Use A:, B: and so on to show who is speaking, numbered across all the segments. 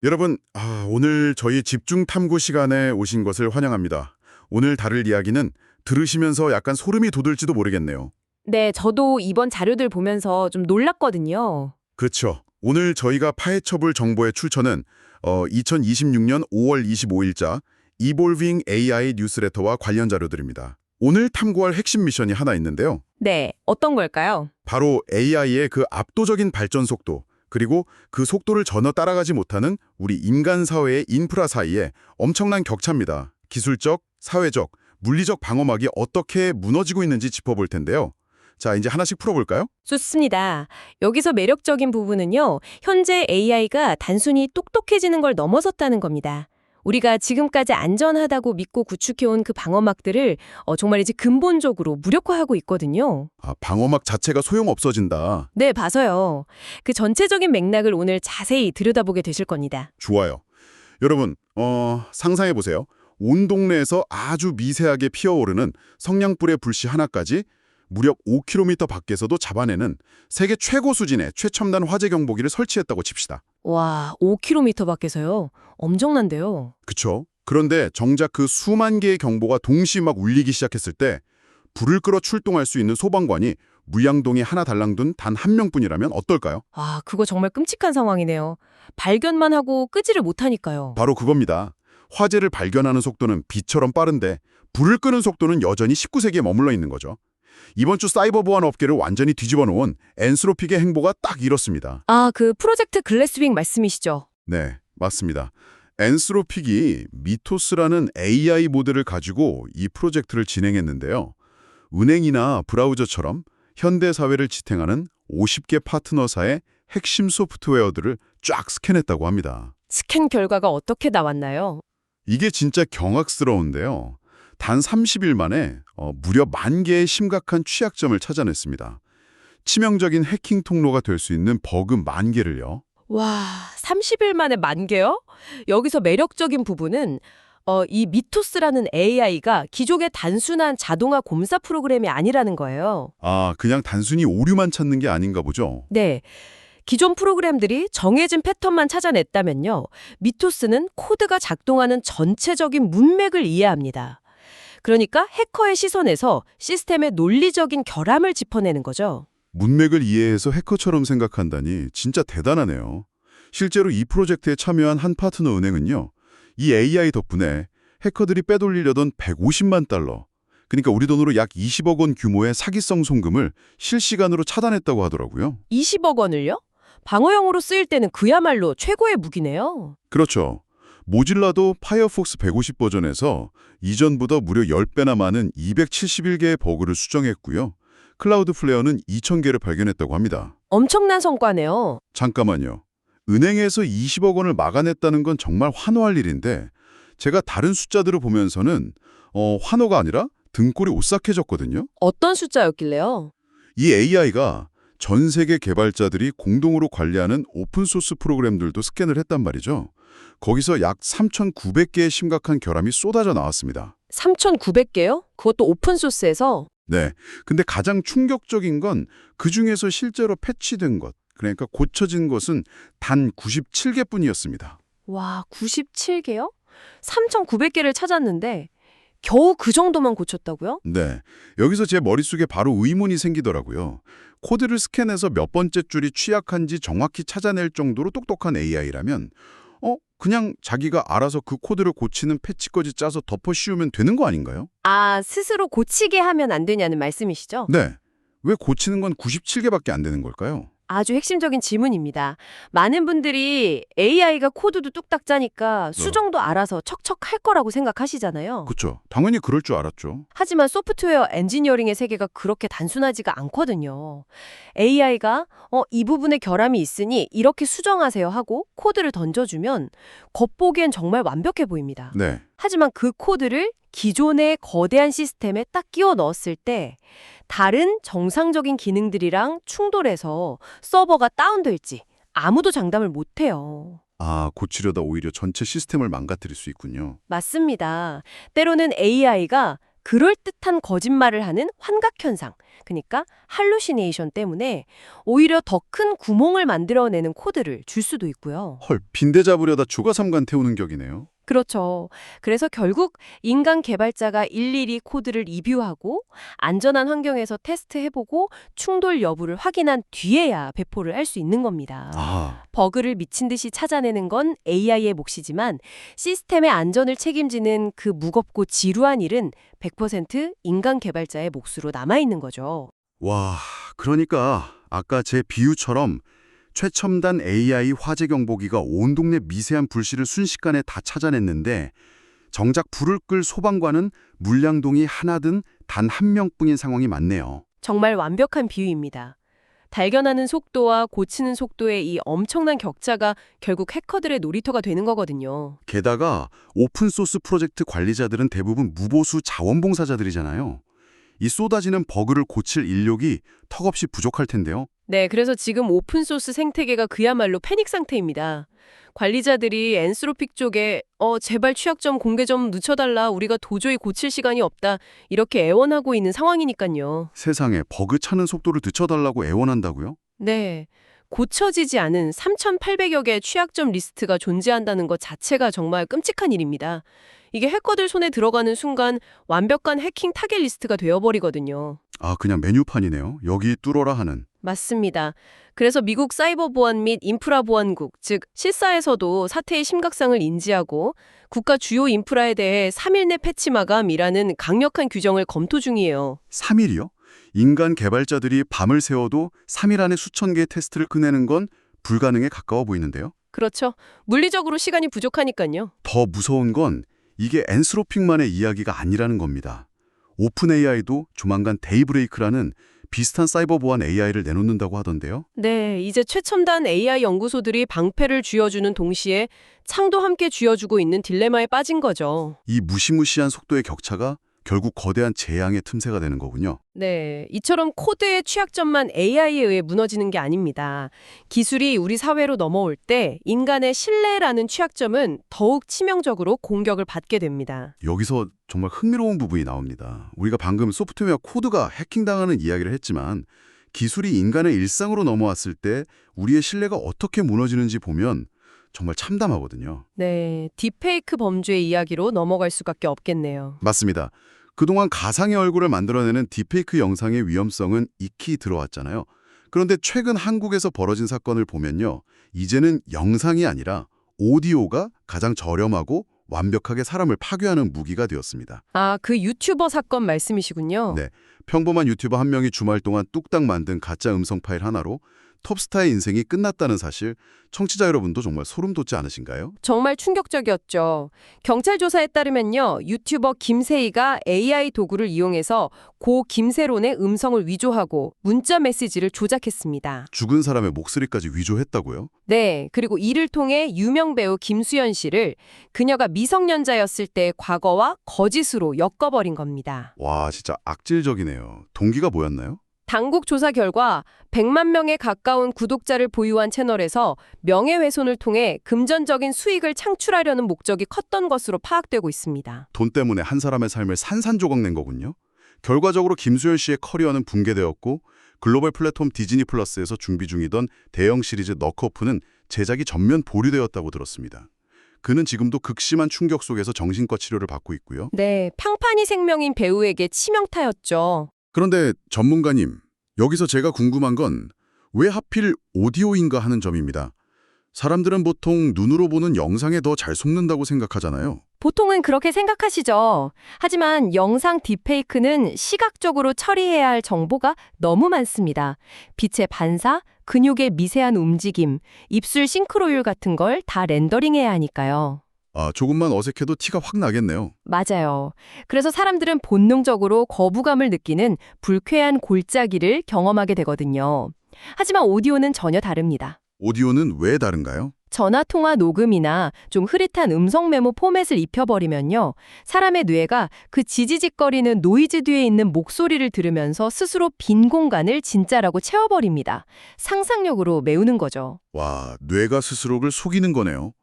A: 여러분, 오늘 저희 집중 탐구 시간에 오신 것을 환영합니다. 오늘 다룰 이야기는 들으시면서 약간 소름이 돋을지도 모르겠네요.
B: 네, 저도 이번 자료들 보면서 좀 놀랐거든요.
A: 그렇죠. 오늘 저희가 파헤쳐볼 정보의 출처는 2026년 5월 25일자 Evolving AI 뉴스레터와 관련 자료들입니다. 오늘 탐구할 핵심 미션이 하나 있는데요.
B: 네, 어떤 걸까요?
A: 바로 AI의 그 압도적인 발전 속도, 그리고 그 속도를 전혀 따라가지 못하는 우리 인간 사회의 인프라 사이에 엄청난 격차입니다. 기술적, 사회적, 물리적 방어막이 어떻게 무너지고 있는지 짚어볼 텐데요. 자, 이제 하나씩 풀어볼까요?
B: 좋습니다. 여기서 매력적인 부분은요, 현재 AI가 단순히 똑똑해지는 걸 넘어섰다는 겁니다. 우리가 지금까지 안전하다고 믿고 구축해온 그 방어막들을 정말 이제 근본적으로 무력화하고 있거든요.
A: 방어막 자체가 소용없어진다.
B: 네, 봐서요. 그 전체적인 맥락을 오늘 자세히 들여다보게 되실 겁니다.
A: 좋아요. 여러분, 상상해보세요. 온 동네에서 아주 미세하게 피어오르는 성냥불의 불씨 하나까지 무려 5km 밖에서도 잡아내는 세계 최고 수준의 최첨단 화재 경보기를 설치했다고 칩시다.
B: 와, 5km 밖에서요? 엄청난데요.
A: 그쵸? 그런데 정작 그 수만 개의 경보가 동시에 막 울리기 시작했을 때 불을 끌어 출동할 수 있는 소방관이 물량동에 하나 달랑둔 단 한 명뿐이라면 어떨까요?
B: 그거 정말 끔찍한 상황이네요. 발견만 하고 끄지를 못하니까요.
A: 바로 그겁니다. 화재를 발견하는 속도는 빛처럼 빠른데 불을 끄는 속도는 여전히 19세기에 머물러 있는 거죠. 이번 주 사이버 보안 업계를 완전히 뒤집어 놓은 엔스로픽의 행보가 딱 이렇습니다.
B: 그 프로젝트 글래스윙 말씀이시죠?
A: 네, 맞습니다. 엔스로픽이 미토스라는 AI 모델을 가지고 이 프로젝트를 진행했는데요. 은행이나 브라우저처럼 현대 사회를 지탱하는 50개 파트너사의 핵심 소프트웨어들을 쫙 스캔했다고 합니다.
B: 스캔 결과가 어떻게 나왔나요?
A: 이게 진짜 경악스러운데요. 단 30일 만에 무려 10,000개의 심각한 취약점을 찾아냈습니다. 치명적인 해킹 통로가 될 수 있는 버그 10,000개를요.
B: 와, 30일 만에 10,000개요? 여기서 매력적인 부분은 이 미토스라는 AI가 기존의 단순한 자동화 검사 프로그램이 아니라는 거예요.
A: 그냥 단순히 오류만 찾는 게 아닌가 보죠.
B: 네. 기존 프로그램들이 정해진 패턴만 찾아냈다면요. 미토스는 코드가 작동하는 전체적인 문맥을 이해합니다. 그러니까 해커의 시선에서 시스템의 논리적인 결함을 짚어내는 거죠.
A: 문맥을 이해해서 해커처럼 생각한다니 진짜 대단하네요. 실제로 이 프로젝트에 참여한 한 파트너 은행은요. 이 AI 덕분에 해커들이 빼돌리려던 150만 달러, 그러니까 우리 돈으로 약 20억 원 규모의 사기성 송금을 실시간으로 차단했다고 하더라고요.
B: 20억 원을요? 방어용으로 쓰일 때는 그야말로 최고의 무기네요.
A: 그렇죠. 모질라도 파이어폭스 150 버전에서 이전보다 무려 10배나 많은 271개의 버그를 수정했고요. 클라우드플레어는 2,000개를 발견했다고 합니다.
B: 엄청난 성과네요.
A: 잠깐만요. 은행에서 20억 원을 막아냈다는 건 정말 환호할 일인데 제가 다른 숫자들을 보면서는 환호가 아니라 등골이 오싹해졌거든요.
B: 어떤 숫자였길래요?
A: 이 AI가 전 세계 개발자들이 공동으로 관리하는 오픈소스 프로그램들도 스캔을 했단 말이죠. 거기서 약 3,900개의 심각한 결함이 쏟아져 나왔습니다.
B: 3,900개요? 그것도 오픈소스에서?
A: 네. 근데 가장 충격적인 건 그중에서 실제로 패치된 것, 그러니까 고쳐진 것은 단 97개뿐이었습니다.
B: 와, 97개요? 3,900개를 찾았는데 겨우 그 정도만 고쳤다고요?
A: 네. 여기서 제 머릿속에 바로 의문이 생기더라고요. 코드를 스캔해서 몇 번째 줄이 취약한지 정확히 찾아낼 정도로 똑똑한 AI라면 그냥 자기가 알아서 그 코드를 고치는 패치까지 짜서 덮어 씌우면 되는 거 아닌가요?
B: 스스로 고치게 하면 안 되냐는 말씀이시죠?
A: 네. 왜 고치는 건 97개밖에 안 되는 걸까요?
B: 아주 핵심적인 질문입니다. 많은 분들이 AI가 코드도 뚝딱 짜니까 수정도 알아서 척척 할 거라고 생각하시잖아요.
A: 그쵸. 당연히 그럴 줄 알았죠.
B: 하지만 소프트웨어 엔지니어링의 세계가 그렇게 단순하지가 않거든요. AI가 이 부분에 결함이 있으니 이렇게 수정하세요 하고 코드를 던져주면 겉보기엔 정말 완벽해 보입니다.
A: 네.
B: 하지만 그 코드를 기존의 거대한 시스템에 딱 끼워 넣었을 때 다른 정상적인 기능들이랑 충돌해서 서버가 다운될지 아무도 장담을 못해요.
A: 고치려다 오히려 전체 시스템을 망가뜨릴 수 있군요.
B: 맞습니다. 때로는 AI가 그럴듯한 거짓말을 하는 환각현상, 그러니까 할루시네이션 때문에 오히려 더 큰 구멍을 만들어내는 코드를 줄 수도 있고요.
A: 헐, 빈대 잡으려다 조가삼간 태우는 격이네요.
B: 그렇죠. 그래서 결국 인간 개발자가 일일이 코드를 리뷰하고 안전한 환경에서 테스트해보고 충돌 여부를 확인한 뒤에야 배포를 할 수 있는 겁니다.
A: 아,
B: 버그를 미친 듯이 찾아내는 건 AI의 몫이지만 시스템의 안전을 책임지는 그 무겁고 지루한 일은 100% 인간 개발자의 몫으로 남아있는 거죠.
A: 와, 그러니까 아까 제 비유처럼 최첨단 AI 화재 경보기가 온 동네 미세한 불씨를 순식간에 다 찾아냈는데 정작 불을 끌 소방관은 물량동이 하나든 단 한 명뿐인 상황이 많네요.
B: 정말 완벽한 비유입니다. 발견하는 속도와 고치는 속도의 이 엄청난 격차가 결국 해커들의 놀이터가 되는 거거든요.
A: 게다가 오픈소스 프로젝트 관리자들은 대부분 무보수 자원봉사자들이잖아요. 이 쏟아지는 버그를 고칠 인력이 턱없이 부족할 텐데요.
B: 네, 그래서 지금 오픈소스 생태계가 그야말로 패닉 상태입니다. 관리자들이 엔스로픽 쪽에 제발 취약점 공개 좀 늦춰달라, 우리가 도저히 고칠 시간이 없다, 이렇게 애원하고 있는 상황이니까요.
A: 세상에 버그 찾는 속도를 늦춰달라고 애원한다고요?
B: 네, 고쳐지지 않은 3,800여 개의 취약점 리스트가 존재한다는 것 자체가 정말 끔찍한 일입니다. 이게 해커들 손에 들어가는 순간 완벽한 해킹 타겟 리스트가 되어버리거든요.
A: 아, 그냥 메뉴판이네요. 여기 뚫어라 하는.
B: 맞습니다. 그래서 미국 사이버보안 및 인프라보안국, 즉 실사에서도 사태의 심각성을 인지하고 국가 주요 인프라에 대해 3일 내 패치 마감이라는 강력한 규정을 검토 중이에요.
A: 3일이요? 인간 개발자들이 밤을 새워도 3일 안에 수천 개의 테스트를 끝내는 건 불가능에 가까워 보이는데요.
B: 그렇죠. 물리적으로 시간이 부족하니까요.
A: 더 무서운 건 이게 엔스로픽만의 이야기가 아니라는 겁니다. 오픈 AI도 조만간 데이브레이크라는 비슷한 사이버 보안 AI를 내놓는다고 하던데요.
B: 네, 이제 최첨단 AI 연구소들이 방패를 쥐어주는 동시에 창도 함께 쥐어주고 있는 딜레마에 빠진 거죠.
A: 이 무시무시한 속도의 격차가 결국 거대한 재앙의 틈새가 되는 거군요.
B: 네, 이처럼 코드의 취약점만 AI에 의해 무너지는 게 아닙니다. 기술이 우리 사회로 넘어올 때 인간의 신뢰라는 취약점은 더욱 치명적으로 공격을 받게 됩니다.
A: 여기서 정말 흥미로운 부분이 나옵니다. 우리가 방금 소프트웨어 코드가 해킹당하는 이야기를 했지만 기술이 인간의 일상으로 넘어왔을 때 우리의 신뢰가 어떻게 무너지는지 보면 정말 참담하거든요.
B: 네, 딥페이크 범죄의 이야기로 넘어갈 수밖에 없겠네요.
A: 맞습니다. 그동안 가상의 얼굴을 만들어내는 딥페이크 영상의 위험성은 익히 들어왔잖아요. 그런데 최근 한국에서 벌어진 사건을 보면요. 이제는 영상이 아니라 오디오가 가장 저렴하고 완벽하게 사람을 파괴하는 무기가 되었습니다.
B: 아, 그 유튜버 사건 말씀이시군요.
A: 네, 평범한 유튜버 한 명이 주말 동안 뚝딱 만든 가짜 음성 파일 하나로 톱스타의 인생이 끝났다는 사실, 청취자 여러분도 정말 소름 돋지 않으신가요?
B: 정말 충격적이었죠. 경찰 조사에 따르면요, 유튜버 김세희가 AI 도구를 이용해서 고 김세론의 음성을 위조하고 문자 메시지를 조작했습니다.
A: 죽은 사람의 목소리까지 위조했다고요?
B: 네, 그리고 이를 통해 유명 배우 김수현 씨를 그녀가 미성년자였을 때의 과거와 거짓으로 엮어버린 겁니다.
A: 와, 진짜 악질적이네요. 동기가 뭐였나요?
B: 당국 조사 결과 100만 명에 가까운 구독자를 보유한 채널에서 명예훼손을 통해 금전적인 수익을 창출하려는 목적이 컸던 것으로 파악되고 있습니다.
A: 돈 때문에 한 사람의 삶을 산산조각 낸 거군요. 결과적으로 김수현 씨의 커리어는 붕괴되었고 글로벌 플랫폼 디즈니 플러스에서 준비 중이던 대형 시리즈 너커프는 제작이 전면 보류되었다고 들었습니다. 그는 지금도 극심한 충격 속에서 정신과 치료를 받고 있고요.
B: 네, 평판이 생명인 배우에게 치명타였죠.
A: 그런데 전문가님, 여기서 제가 궁금한 건 왜 하필 오디오인가 하는 점입니다. 사람들은 보통 눈으로 보는 영상에 더 잘 속는다고 생각하잖아요.
B: 보통은 그렇게 생각하시죠. 하지만 영상 딥페이크는 시각적으로 처리해야 할 정보가 너무 많습니다. 빛의 반사, 근육의 미세한 움직임, 입술 싱크로율 같은 걸 다 렌더링해야 하니까요.
A: 아, 조금만 어색해도 티가 확 나겠네요.
B: 맞아요. 그래서 사람들은 본능적으로 거부감을 느끼는 불쾌한 골짜기를 경험하게 되거든요. 하지만 오디오는 전혀 다릅니다.
A: 오디오는 왜 다른가요?
B: 전화통화 녹음이나 좀 흐릿한 음성 메모 포맷을 입혀버리면요. 사람의 뇌가 그 지지직거리는 노이즈 뒤에 있는 목소리를 들으면서 스스로 빈 공간을 진짜라고 채워버립니다. 상상력으로 메우는 거죠.
A: 와, 뇌가 스스로를 속이는 거네요.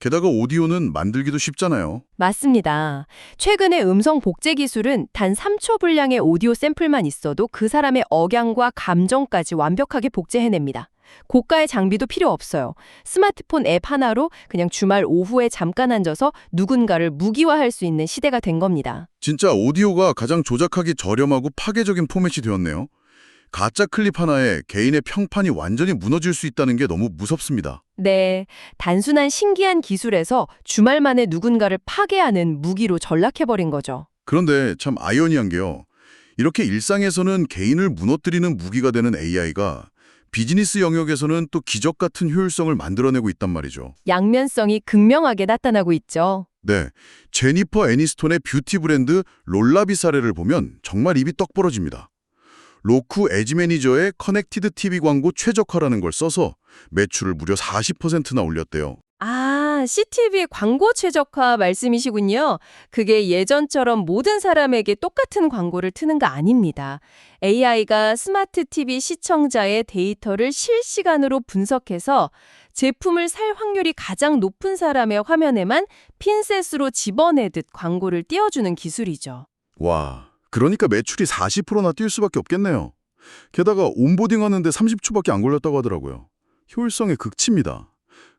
A: 게다가 오디오는 만들기도 쉽잖아요.
B: 맞습니다. 최근의 음성 복제 기술은 단 3초 분량의 오디오 샘플만 있어도 그 사람의 억양과 감정까지 완벽하게 복제해냅니다. 고가의 장비도 필요 없어요. 스마트폰 앱 하나로 그냥 주말 오후에 잠깐 앉아서 누군가를 무기화할 수 있는 시대가 된 겁니다.
A: 진짜 오디오가 가장 조작하기 저렴하고 파괴적인 포맷이 되었네요. 가짜 클립 하나에 개인의 평판이 완전히 무너질 수 있다는 게 너무 무섭습니다.
B: 네, 단순한 신기한 기술에서 주말 만에 누군가를 파괴하는 무기로 전락해버린 거죠.
A: 그런데 참 아이러니한 게요. 이렇게 일상에서는 개인을 무너뜨리는 무기가 되는 AI가 비즈니스 영역에서는 또 기적 같은 효율성을 만들어내고 있단 말이죠.
B: 양면성이 극명하게 나타나고 있죠.
A: 네, 제니퍼 애니스톤의 뷰티 브랜드 롤라비 사례를 보면 정말 입이 떡 벌어집니다. 로쿠 에지 매니저의 커넥티드 TV 광고 최적화라는 걸 써서 매출을 무려 40%나 올렸대요.
B: 아, CTV 광고 최적화 말씀이시군요. 그게 예전처럼 모든 사람에게 똑같은 광고를 트는 거 아닙니다. AI가 스마트 TV 시청자의 데이터를 실시간으로 분석해서 제품을 살 확률이 가장 높은 사람의 화면에만 핀셋으로 집어내듯 광고를 띄워주는 기술이죠.
A: 와, 그러니까 매출이 40%나 뛸 수밖에 없겠네요. 게다가 온보딩 하는데 30초밖에 안 걸렸다고 하더라고요. 효율성의 극치입니다.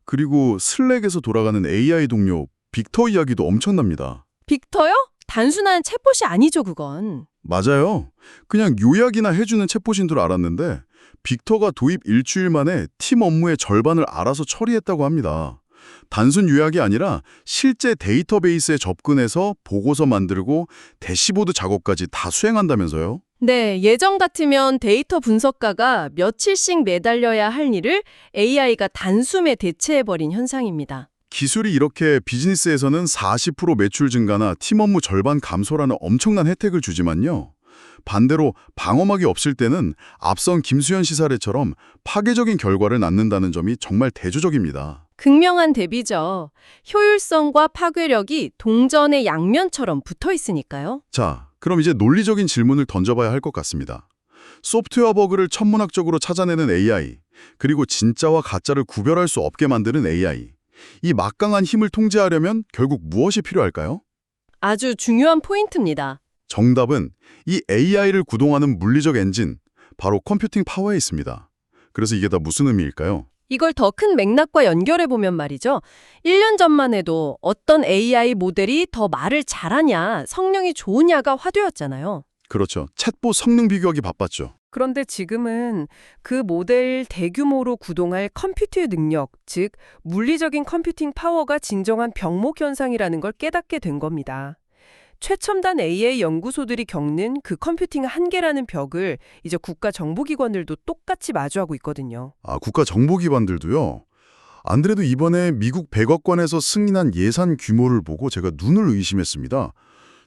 A: 그리고 슬랙에서 돌아가는 AI 동료 빅터 이야기도 엄청납니다.
B: 빅터요? 단순한 챗봇이 아니죠, 그건.
A: 맞아요. 그냥 요약이나 해주는 챗봇인 줄 알았는데 빅터가 도입 일주일 만에 팀 업무의 절반을 알아서 처리했다고 합니다. 단순 요약이 아니라 실제 데이터베이스에 접근해서 보고서 만들고 대시보드 작업까지 다 수행한다면서요?
B: 네, 예전 같으면 데이터 분석가가 며칠씩 매달려야 할 일을 AI가 단숨에 대체해버린 현상입니다.
A: 기술이 이렇게 비즈니스에서는 40% 매출 증가나 팀 업무 절반 감소라는 엄청난 혜택을 주지만요. 반대로 방어막이 없을 때는 앞선 김수현 씨 사례처럼 파괴적인 결과를 낳는다는 점이 정말 대조적입니다.
B: 극명한 대비죠. 효율성과 파괴력이 동전의 양면처럼 붙어 있으니까요.
A: 자, 그럼 이제 논리적인 질문을 던져봐야 할 것 같습니다. 소프트웨어 버그를 천문학적으로 찾아내는 AI, 그리고 진짜와 가짜를 구별할 수 없게 만드는 AI. 이 막강한 힘을 통제하려면 결국 무엇이 필요할까요?
B: 아주 중요한 포인트입니다.
A: 정답은 이 AI를 구동하는 물리적 엔진, 바로 컴퓨팅 파워에 있습니다. 그래서 이게 다 무슨 의미일까요?
B: 이걸 더 큰 맥락과 연결해 보면 말이죠. 1년 전만 해도 어떤 AI 모델이 더 말을 잘하냐, 성능이 좋으냐가 화두였잖아요.
A: 그렇죠. 챗봇 성능 비교하기 바빴죠.
C: 그런데 지금은 그 모델 대규모로 구동할 컴퓨터의 능력, 즉 물리적인 컴퓨팅 파워가 진정한 병목 현상이라는 걸 깨닫게 된 겁니다. 최첨단 AI 연구소들이 겪는 그 컴퓨팅 한계라는 벽을 이제 국가 정보기관들도 똑같이 마주하고 있거든요.
A: 아, 국가 정보 기관들도요. 안 그래도 이번에 미국 100억 원에서 승인한 예산 규모를 보고 제가 눈을 의심했습니다.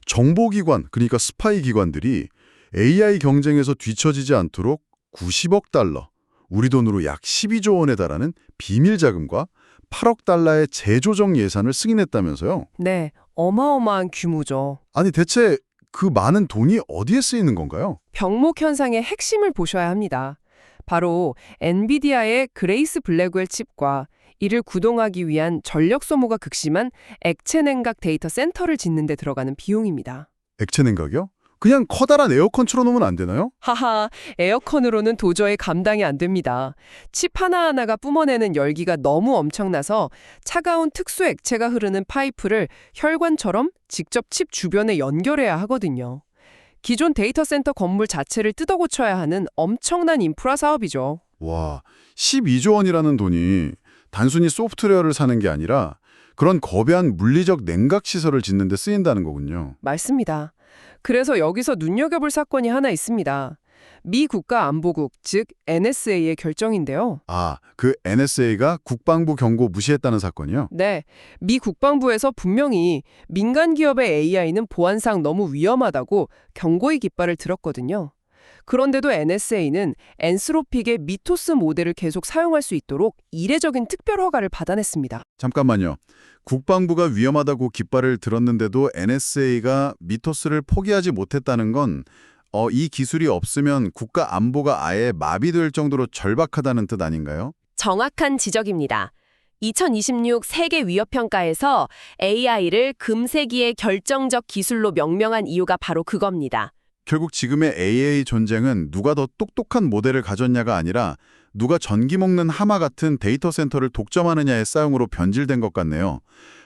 A: 정보기관, 그러니까 스파이 기관들이 AI 경쟁에서 뒤처지지 않도록 90억 달러, 우리 돈으로 약 12조 원에 달하는 비밀 자금과 8억 달러의 재조정 예산을 승인했다면서요.
C: 네, 어마어마한 규모죠.
A: 아니 대체 그 많은 돈이 어디에 쓰이는 건가요?
C: 병목 현상의 핵심을 보셔야 합니다. 바로 엔비디아의 그레이스 블랙웰 칩과 이를 구동하기 위한 전력 소모가 극심한 액체 냉각 데이터 센터를 짓는 데 들어가는 비용입니다.
A: 액체 냉각이요? 그냥 커다란 에어컨 틀어놓으면 안 되나요?
C: 하하, 에어컨으로는 도저히 감당이 안 됩니다. 칩 하나하나가 뿜어내는 열기가 너무 엄청나서 차가운 특수 액체가 흐르는 파이프를 혈관처럼 직접 칩 주변에 연결해야 하거든요. 기존 데이터 센터 건물 자체를 뜯어 고쳐야 하는 엄청난 인프라 사업이죠.
A: 와, 12조 원이라는 돈이 단순히 소프트웨어를 사는 게 아니라 그런 거대한 물리적 냉각 시설을 짓는 데 쓰인다는 거군요.
C: 맞습니다. 그래서 여기서 눈여겨볼 사건이 하나 있습니다. 미 국가안보국, 즉 NSA의 결정인데요.
A: 아, 그 NSA가 국방부 경고 무시했다는 사건이요?
C: 네, 미 국방부에서 분명히 민간 기업의 AI는 보안상 너무 위험하다고 경고의 깃발을 들었거든요. 그런데도 NSA는 엔스로픽의 미토스 모델을 계속 사용할 수 있도록 이례적인 특별 허가를 받아냈습니다.
A: 잠깐만요. 국방부가 위험하다고 깃발을 들었는데도 NSA가 미토스를 포기하지 못했다는 건 이 기술이 없으면 국가 안보가 아예 마비될 정도로 절박하다는 뜻 아닌가요?
B: 정확한 지적입니다. 2026 세계 위협평가에서 AI를 금세기의 결정적 기술로 명명한 이유가 바로 그겁니다.
A: 결국 지금의 AI 전쟁은 누가 더 똑똑한 모델을 가졌냐가 아니라 누가 전기 먹는 하마 같은 데이터 센터를 독점하느냐의 싸움으로 변질된 것 같네요.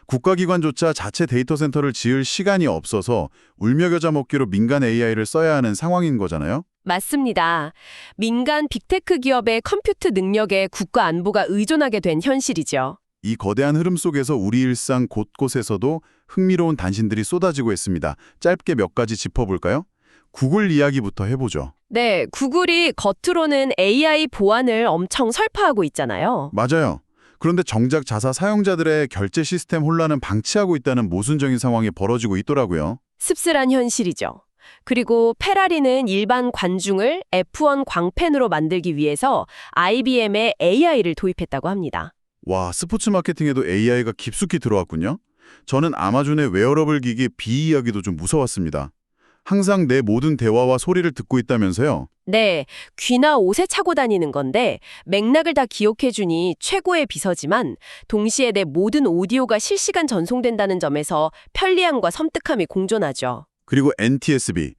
A: 국가기관조차 자체 데이터 센터를 지을 시간이 없어서 울며 겨자 먹기로 민간 AI를 써야 하는 상황인 거잖아요.
B: 맞습니다. 민간 빅테크 기업의 컴퓨트 능력에 국가 안보가 의존하게 된 현실이죠.
A: 이 거대한 흐름 속에서 우리 일상 곳곳에서도 흥미로운 단신들이 쏟아지고 있습니다. 짧게 몇 가지 짚어볼까요? 구글 이야기부터 해보죠.
B: 네, 구글이 겉으로는 AI 보안을 엄청 설파하고 있잖아요.
A: 맞아요. 그런데 정작 자사 사용자들의 결제 시스템 혼란은 방치하고 있다는 모순적인 상황이 벌어지고 있더라고요.
B: 씁쓸한 현실이죠. 그리고 페라리는 일반 관중을 F1 광팬으로 만들기 위해서 IBM의 AI를 도입했다고 합니다.
A: 와, 스포츠 마케팅에도 AI가 깊숙이 들어왔군요. 저는 아마존의 웨어러블 기기 B 이야기도 좀 무서웠습니다. 항상 내 모든 대화와 소리를 듣고 있다면서요.
B: 네, 귀나 옷에 차고 다니는 건데 맥락을 다 기억해주니 최고의 비서지만 동시에 내 모든 오디오가 실시간 전송된다는 점에서 편리함과 섬뜩함이 공존하죠.
A: 그리고 NTSB,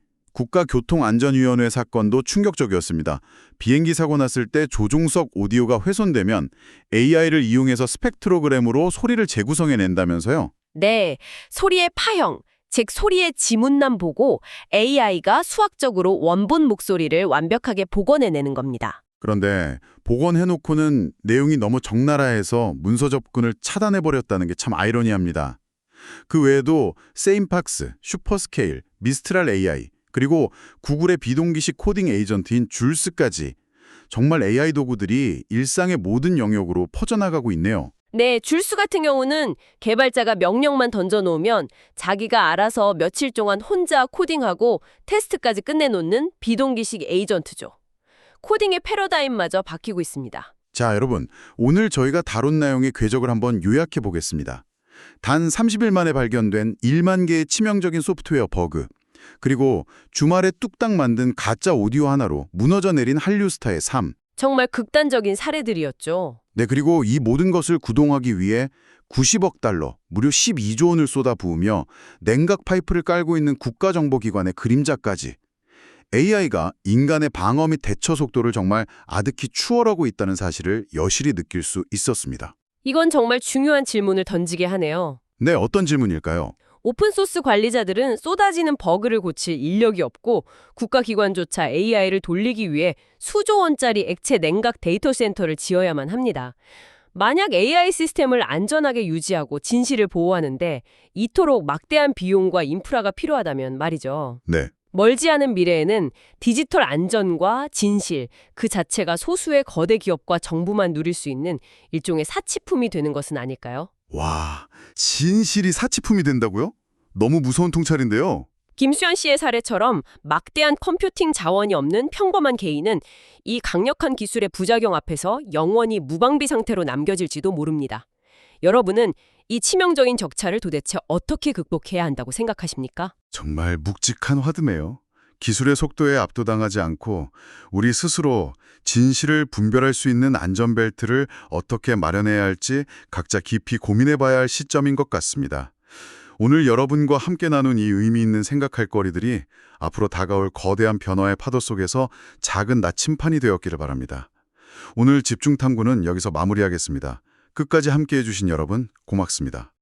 A: 국가교통안전위원회 사건도 충격적이었습니다. 비행기 사고 났을 때 조종석 오디오가 훼손되면 AI를 이용해서 스펙트로그램으로 소리를 재구성해낸다면서요.
B: 네, 소리의 파형, 즉 소리의 지문남 보고 AI가 수학적으로 원본 목소리를 완벽하게 복원해내는 겁니다.
A: 그런데 복원해놓고는 내용이 너무 적나라해서 문서 접근을 차단해버렸다는 게 참 아이러니합니다. 그 외에도 세임팍스, 슈퍼스케일, 미스트랄 AI, 그리고 구글의 비동기식 코딩 에이전트인 줄스까지 정말 AI 도구들이 일상의 모든 영역으로 퍼져나가고 있네요.
B: 네, 줄수 같은 경우는 개발자가 명령만 던져놓으면 자기가 알아서 며칠 동안 혼자 코딩하고 테스트까지 끝내놓는 비동기식 에이전트죠. 코딩의 패러다임마저 바뀌고 있습니다.
A: 자, 여러분, 오늘 저희가 다룬 내용의 궤적을 한번 요약해 보겠습니다. 단 30일 만에 발견된 1만 개의 치명적인 소프트웨어 버그, 그리고 주말에 뚝딱 만든 가짜 오디오 하나로 무너져 내린 한류 스타의 삶.
B: 정말 극단적인 사례들이었죠.
A: 네, 그리고 이 모든 것을 구동하기 위해 90억 달러, 무려 12조 원을 쏟아부으며 냉각 파이프를 깔고 있는 국가정보기관의 그림자까지. AI가 인간의 방어 및 대처 속도를 정말 아득히 추월하고 있다는 사실을 여실히 느낄 수 있었습니다.
B: 이건 정말 중요한 질문을 던지게 하네요.
A: 네, 어떤 질문일까요?
B: 오픈소스 관리자들은 쏟아지는 버그를 고칠 인력이 없고 국가기관조차 AI를 돌리기 위해 수조 원짜리 액체 냉각 데이터 센터를 지어야만 합니다. 만약 AI 시스템을 안전하게 유지하고 진실을 보호하는데 이토록 막대한 비용과 인프라가 필요하다면 말이죠.
A: 네.
B: 멀지 않은 미래에는 디지털 안전과 진실 그 자체가 소수의 거대 기업과 정부만 누릴 수 있는 일종의 사치품이 되는 것은 아닐까요?
A: 와, 진실이 사치품이 된다고요? 너무 무서운 통찰인데요.
B: 김수현 씨의 사례처럼 막대한 컴퓨팅 자원이 없는 평범한 개인은 이 강력한 기술의 부작용 앞에서 영원히 무방비 상태로 남겨질지도 모릅니다. 여러분은 이 치명적인 적차를 도대체 어떻게 극복해야 한다고 생각하십니까?
A: 정말 묵직한 화두네요. 기술의 속도에 압도당하지 않고 우리 스스로 진실을 분별할 수 있는 안전벨트를 어떻게 마련해야 할지 각자 깊이 고민해봐야 할 시점인 것 같습니다. 오늘 여러분과 함께 나눈 이 의미 있는 생각할 거리들이 앞으로 다가올 거대한 변화의 파도 속에서 작은 나침판이 되었기를 바랍니다. 오늘 집중탐구는 여기서 마무리하겠습니다. 끝까지 함께해 주신 여러분 고맙습니다.